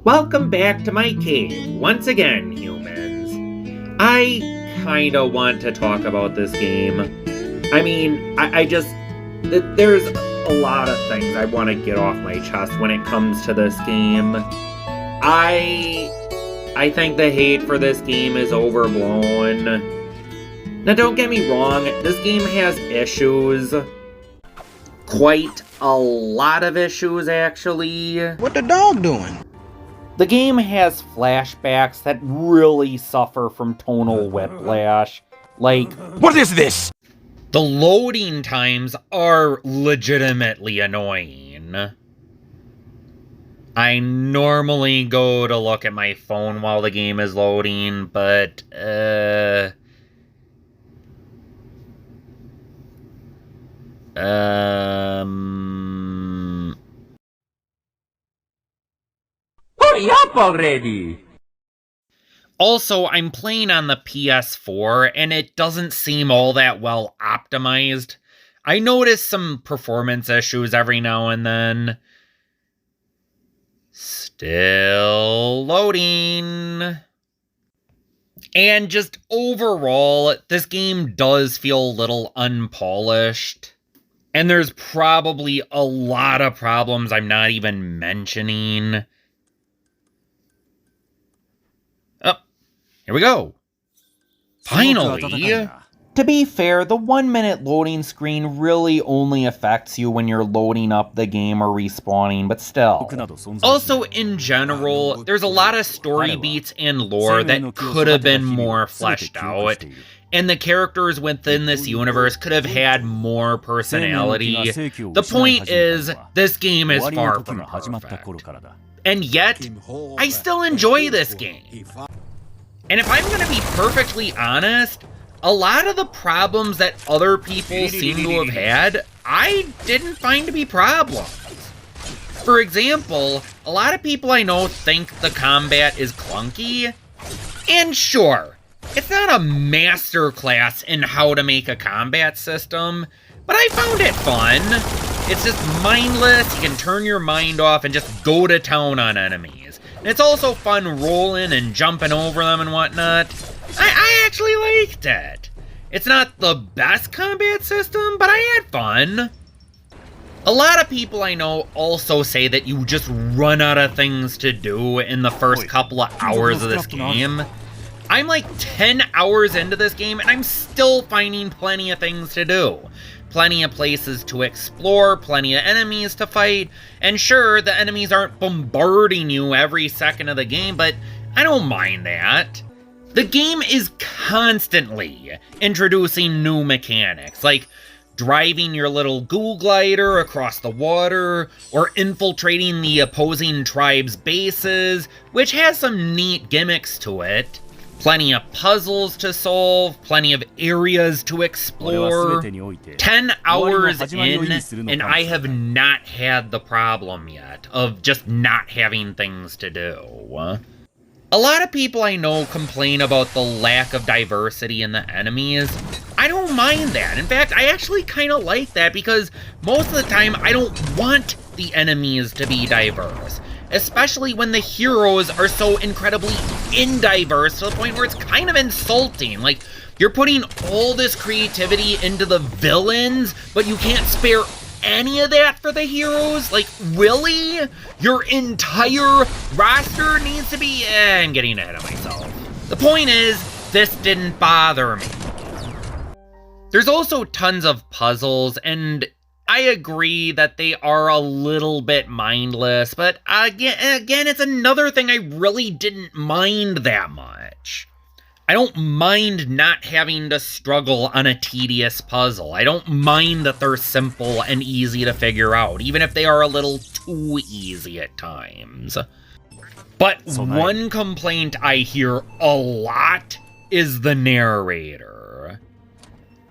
Welcome back to my cave, once again, humans. I kinda want to talk about this game. I mean, there's a lot of things I want to get off my chest when it comes to this game. I think the hate for this game is overblown. Now don't get me wrong, this game has issues. Quite a lot of issues, actually. What the dog doing? The game has flashbacks that really suffer from tonal whiplash. Like, what is this? The loading times are legitimately annoying. I normally go to look at my phone while the game is loading, but, Hurry up already! Also, I'm playing on the PS4, and it doesn't seem all that well optimized. I notice some performance issues every now and then. Still loading. And just overall, this game does feel a little unpolished. And there's probably a lot of problems I'm not even mentioning. Oh, here we go. Finally! To be fair, the 1 minute loading screen really only affects you when you're loading up the game or respawning, but still. Also, in general, there's a lot of story beats and lore that could have been more fleshed out, and the characters within this universe could have had more personality. The point is, this game is far from perfect. And yet, I still enjoy this game. And if I'm gonna be perfectly honest, a lot of the problems that other people seem to have had, I didn't find to be problems. For example, a lot of people I know think the combat is clunky, and sure, it's not a masterclass in how to make a combat system, but I found it fun. It's just mindless, you can turn your mind off and just go to town on enemies. And it's also fun rolling and jumping over them and whatnot. I actually liked it. It's not the best combat system, but I had fun. A lot of people I know also say that you just run out of things to do in the first couple of hours of this game. I'm like 10 hours into this game and I'm still finding plenty of things to do. Plenty of places to explore, plenty of enemies to fight, and sure, the enemies aren't bombarding you every second of the game, but I don't mind that. The game is constantly introducing new mechanics, like driving your little goo glider across the water, or infiltrating the opposing tribe's bases, which has some neat gimmicks to it. Plenty of puzzles to solve, plenty of areas to explore. 10 hours in, and I have not had the problem yet of just not having things to do. A lot of people I know complain about the lack of diversity in the enemies. I don't mind that. In fact, I actually kind of like that because most of the time I don't want the enemies to be diverse. Especially when the heroes are so incredibly indiverse to the point where it's kind of insulting. Like, you're putting all this creativity into the villains, but you can't spare any of that for the heroes? Like, really? Your entire roster needs to be... I'm getting ahead of myself. The point is, this didn't bother me. There's also tons of puzzles, and I agree that they are a little bit mindless, but again, it's another thing I really didn't mind that much. I don't mind not having to struggle on a tedious puzzle. I don't mind that they're simple and easy to figure out, even if they are a little too easy at times. But one complaint I hear a lot is the narrator.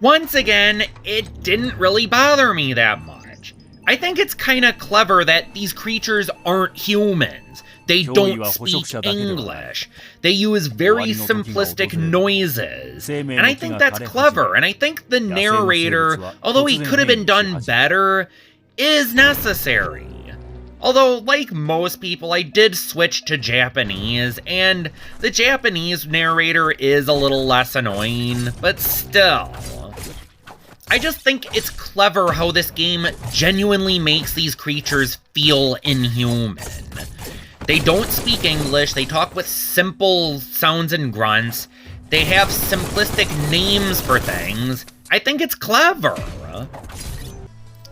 Once again, it didn't really bother me that much. I think it's kinda clever that these creatures aren't humans. They don't speak English. They use very simplistic noises. And I think that's clever, and I think the narrator, although he could have been done better, is necessary. Although, like most people, I did switch to Japanese, and the Japanese narrator is a little less annoying, but still. I just think it's clever how this game genuinely makes these creatures feel inhuman. They don't speak English, they talk with simple sounds and grunts, they have simplistic names for things. I think it's clever.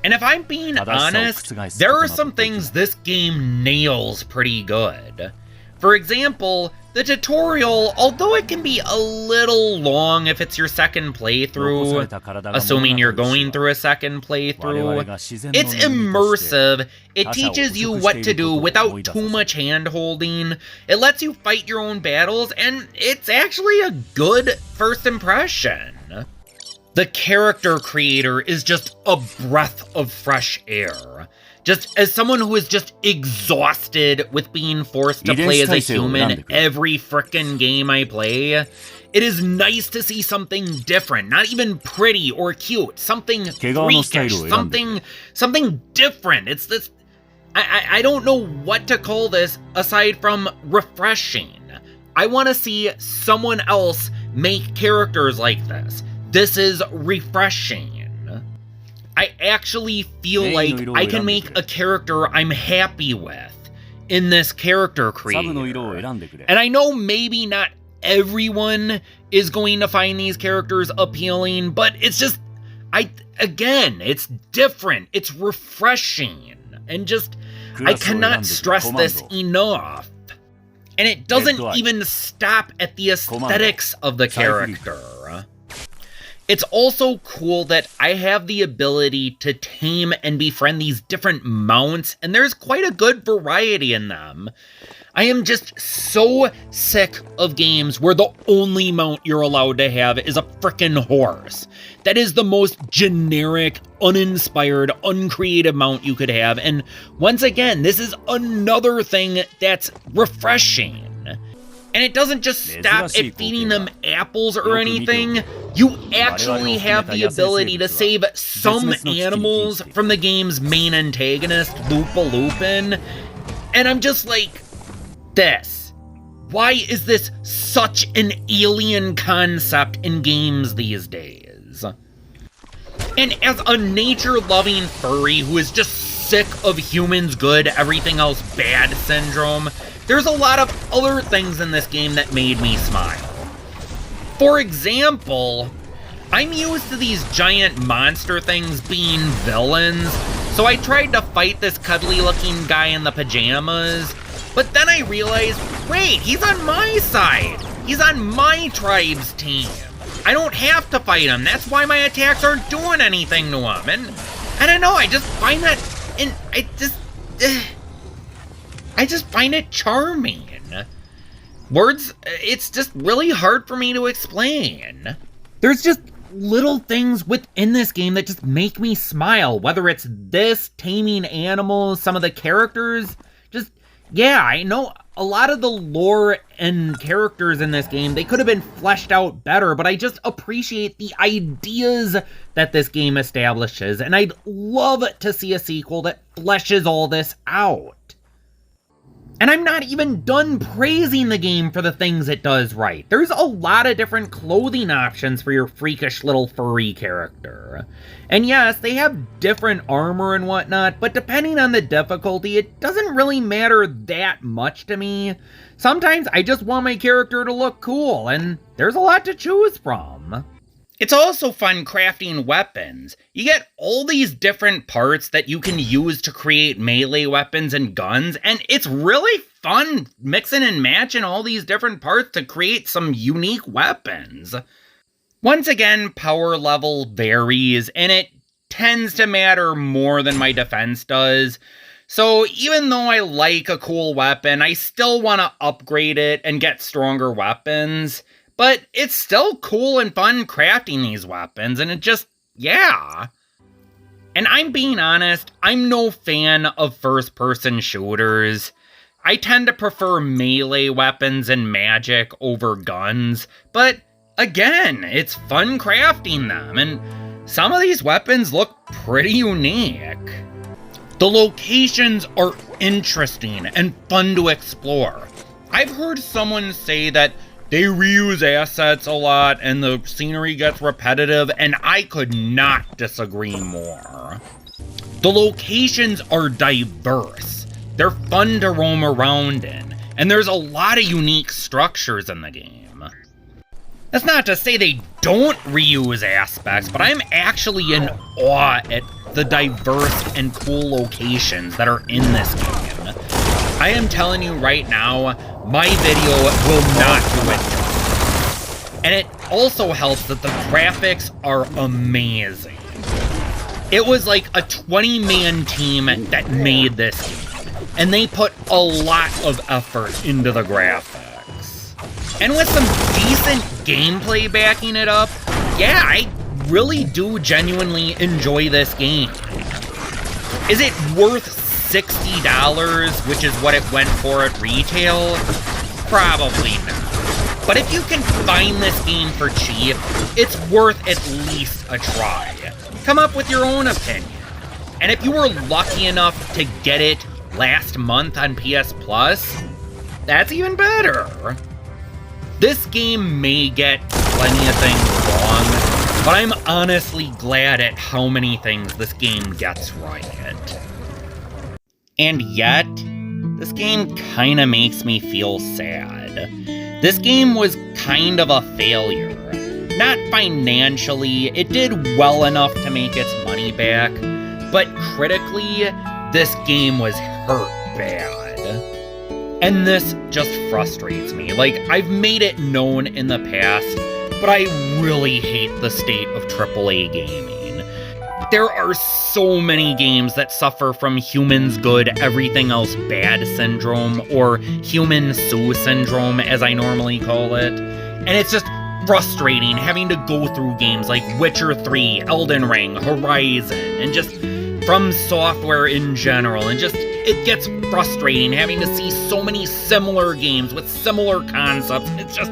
And if I'm being honest, there are some things this game nails pretty good. For example, the tutorial, although it can be a little long if it's your second playthrough, assuming you're going through a second playthrough, it's immersive, it teaches you what to do without too much hand-holding, it lets you fight your own battles, and it's actually a good first impression. The character creator is just a breath of fresh air. Just as someone who is just exhausted with being forced to play as a human every frickin' game I play, it is nice to see something different, not even pretty or cute, something freakish, something different. It's this, I don't know what to call this aside from refreshing. I want to see someone else make characters like this. This is refreshing. I actually feel like I can make a character I'm happy with in this character creator. And I know maybe not everyone is going to find these characters appealing, but it's just, again, it's different, it's refreshing, and just, I cannot stress this enough. And it doesn't even stop at the aesthetics of the character. It's also cool that I have the ability to tame and befriend these different mounts, and there's quite a good variety in them. I am just so sick of games where the only mount you're allowed to have is a frickin' horse. That is the most generic, uninspired, uncreative mount you could have, and once again, this is another thing that's refreshing. And it doesn't just stop at feeding them apples or anything. You actually have the ability to save some animals from the game's main antagonist, Lupa Lupin. And I'm just like, this. Why is this such an alien concept in games these days? And as a nature-loving furry who is just sick of humans good, everything else bad syndrome, there's a lot of other things in this game that made me smile. For example, I'm used to these giant monster things being villains, so I tried to fight this cuddly-looking guy in the pajamas, but then I realized, wait, he's on my side! He's on my tribe's team! I don't have to fight him, that's why my attacks aren't doing anything to him, and I don't know, I just find that, and I just find it charming. Words, it's just really hard for me to explain. There's just little things within this game that just make me smile, whether it's this, taming animals, some of the characters, just, yeah, I know a lot of the lore and characters in this game, they could have been fleshed out better, but I just appreciate the ideas that this game establishes, and I'd love to see a sequel that fleshes all this out. And I'm not even done praising the game for the things it does right. There's a lot of different clothing options for your freakish little furry character. And yes, they have different armor and whatnot, but depending on the difficulty, it doesn't really matter that much to me. Sometimes I just want my character to look cool, and there's a lot to choose from. It's also fun crafting weapons. You get all these different parts that you can use to create melee weapons and guns, and it's really fun mixing and matching all these different parts to create some unique weapons. Once again, power level varies, and it tends to matter more than my defense does. So even though I like a cool weapon, I still want to upgrade it and get stronger weapons. But it's still cool and fun crafting these weapons, and it just, yeah. And I'm being honest, I'm no fan of first-person shooters. I tend to prefer melee weapons and magic over guns, but again, it's fun crafting them, and some of these weapons look pretty unique. The locations are interesting and fun to explore. I've heard someone say that they reuse assets a lot and the scenery gets repetitive, and I could not disagree more. The locations are diverse, they're fun to roam around in, and there's a lot of unique structures in the game. That's not to say they don't reuse aspects, but I'm actually in awe at the diverse and cool locations that are in this game. I am telling you right now, my video will not do it justice. And it also helps that the graphics are amazing. It was like a 20-man team that made this game, and they put a lot of effort into the graphics. And with some decent gameplay backing it up, yeah, I really do genuinely enjoy this game. Is it worth $60, which is what it went for at retail? Probably not. But if you can find this game for cheap, it's worth at least a try. Come up with your own opinion. And if you were lucky enough to get it last month on PS Plus, that's even better. This game may get plenty of things wrong, but I'm honestly glad at how many things this game gets right. And yet, this game kinda makes me feel sad. This game was kind of a failure. Not financially, it did well enough to make its money back, but critically, this game was hurt bad. And this just frustrates me. Like, I've made it known in the past, but I really hate the state of AAA gaming. There are so many games that suffer from humans good, everything else bad syndrome, or human Sue syndrome, as I normally call it. And it's just frustrating having to go through games like Witcher 3, Elden Ring, Horizon, and just From Software in general, and just it gets frustrating having to see so many similar games with similar concepts. It's just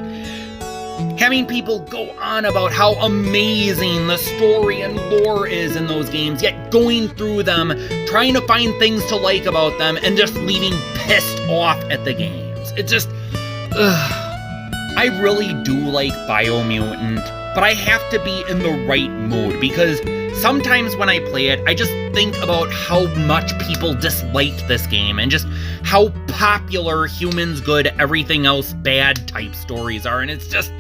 having people go on about how amazing the story and lore is in those games, yet going through them, trying to find things to like about them, and just leaving pissed off at the games. It just, I really do like Biomutant, but I have to be in the right mood, because sometimes when I play it, I just think about how much people disliked this game and just how popular humans good, everything else bad type stories are, and it's just,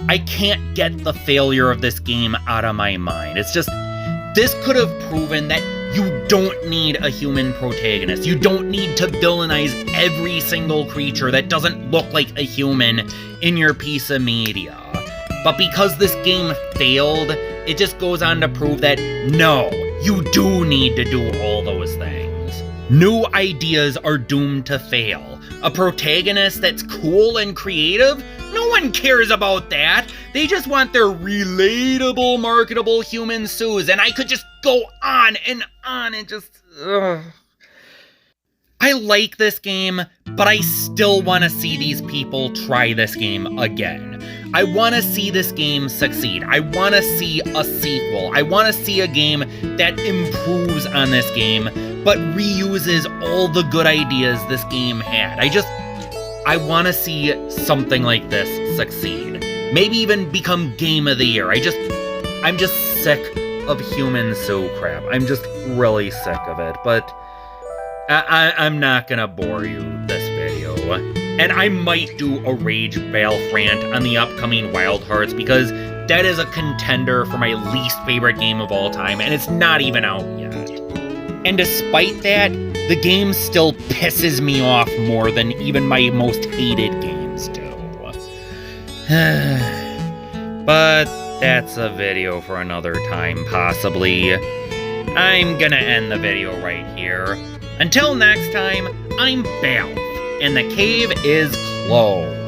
I can't get the failure of this game out of my mind. It's just, this could have proven that you don't need a human protagonist. You don't need to villainize every single creature that doesn't look like a human in your piece of media. But because this game failed, it just goes on to prove that, no, you do need to do all those things. New ideas are doomed to fail. A protagonist that's cool and creative? No one cares about that. They just want their relatable, marketable human Sues, and I could just go on and just... I like this game, but I still want to see these people try this game again. I want to see this game succeed. I want to see a sequel. I want to see a game that improves on this game, but reuses all the good ideas this game had. I want to see something like this succeed. Maybe even become Game of the Year. I'm just sick of human Sue crap. I'm just really sick of it, but I'm not gonna bore you this video. And I might do a Rage Baalf rant on the upcoming Wild Hearts, because that is a contender for my least favorite game of all time, and it's not even out yet. And despite that, the game still pisses me off more than even my most hated games do. But that's a video for another time, possibly. I'm gonna end the video right here. Until next time, I'm Baalf, and the cave is closed.